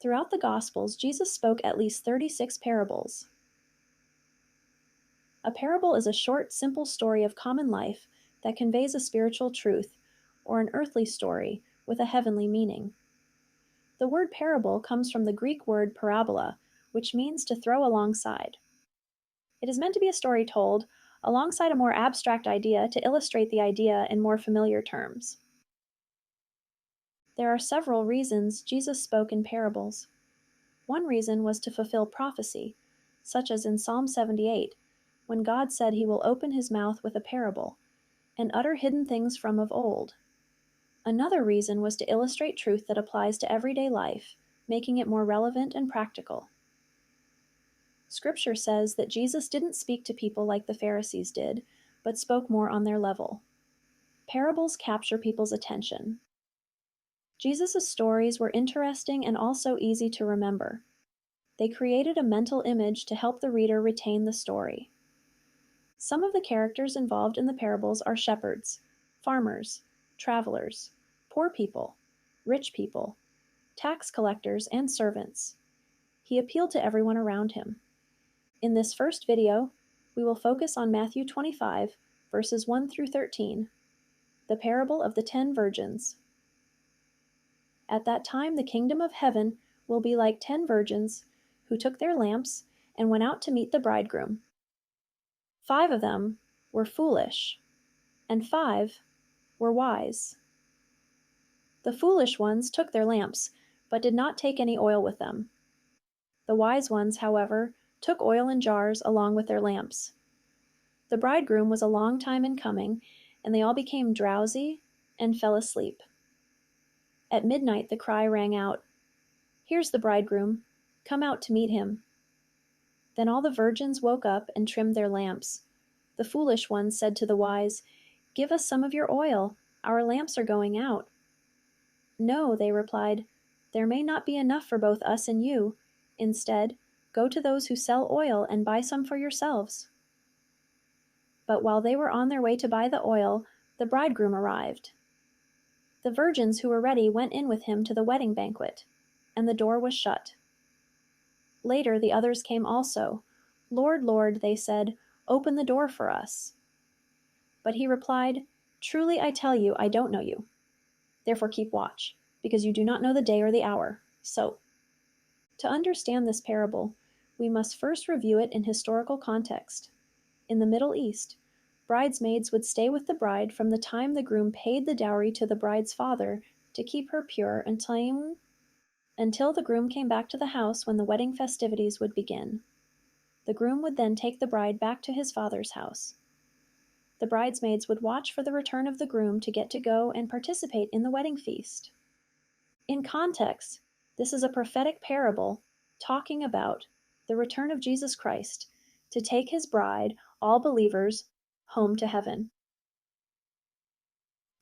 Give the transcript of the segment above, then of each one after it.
Throughout the Gospels, Jesus spoke at least 36 parables. A parable is a short, simple story of common life that conveys a spiritual truth, or an earthly story with a heavenly meaning. The word parable comes from the Greek word parabola, which means to throw alongside. It is meant to be a story told alongside a more abstract idea to illustrate the idea in more familiar terms. There are several reasons Jesus spoke in parables. One reason was to fulfill prophecy, such as in Psalm 78, when God said he will open his mouth with a parable, and utter hidden things from of old. Another reason was to illustrate truth that applies to everyday life, making it more relevant and practical. Scripture says that Jesus didn't speak to people like the Pharisees did, but spoke more on their level. Parables capture people's attention. Jesus' stories were interesting and also easy to remember. They created a mental image to help the reader retain the story. Some of the characters involved in the parables are shepherds, farmers, travelers, poor people, rich people, tax collectors, and servants. He appealed to everyone around him. In this first video, we will focus on Matthew 25, verses 1 through 13, the parable of the 10 virgins. At that time, the kingdom of heaven will be like 10 virgins who took their lamps and went out to meet the bridegroom. 5 of them were foolish, and 5 were wise. The foolish ones took their lamps, but did not take any oil with them. The wise ones, however, took oil in jars along with their lamps. The bridegroom was a long time in coming, and they all became drowsy and fell asleep. At midnight the cry rang out, "Here's the bridegroom, come out to meet him." Then all the virgins woke up and trimmed their lamps. The foolish ones said to the wise, "Give us some of your oil, our lamps are going out." "No," they replied, "there may not be enough for both us and you. Instead, go to those who sell oil and buy some for yourselves." But while they were on their way to buy the oil, the bridegroom arrived. The virgins who were ready went in with him to the wedding banquet, and the door was shut. Later the others came also. "Lord, Lord," they said, "open the door for us." But he replied, "Truly I tell you, I don't know you. Therefore keep watch, because you do not know the day or the hour." So, to understand this parable, we must first review it in historical context. In the Middle East, bridesmaids would stay with the bride from the time the groom paid the dowry to the bride's father to keep her pure until the groom came back to the house when the wedding festivities would begin. The groom would then take the bride back to his father's house. The bridesmaids would watch for the return of the groom to get to go and participate in the wedding feast. In context, this is a prophetic parable talking about the return of Jesus Christ to take his bride, all believers, home to heaven.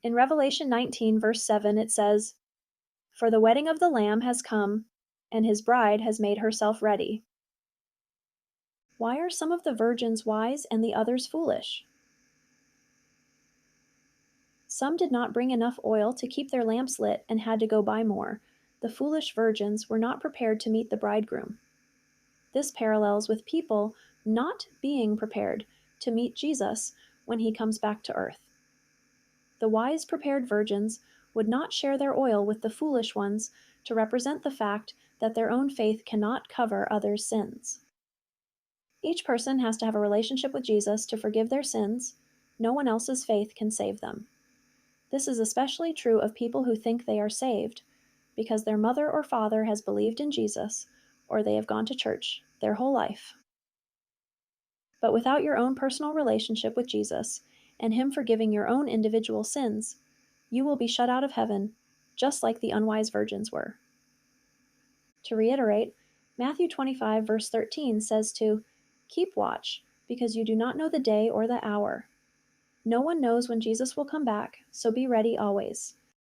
In Revelation 19, verse 7, it says, "For the wedding of the Lamb has come, and his bride has made herself ready." Why are some of the virgins wise and the others foolish? Some did not bring enough oil to keep their lamps lit and had to go buy more. The foolish virgins were not prepared to meet the bridegroom. This parallels with people not being prepared to meet Jesus when he comes back to earth. The wise, prepared virgins would not share their oil with the foolish ones to represent the fact that their own faith cannot cover others' sins. Each person has to have a relationship with Jesus to forgive their sins. No one else's faith can save them. This is especially true of people who think they are saved because their mother or father has believed in Jesus or they have gone to church their whole life. But without your own personal relationship with Jesus and him forgiving your own individual sins, you will be shut out of heaven, just like the unwise virgins were. To reiterate, Matthew 25, verse 13 says to keep watch, because you do not know the day or the hour. No one knows when Jesus will come back, so be ready always.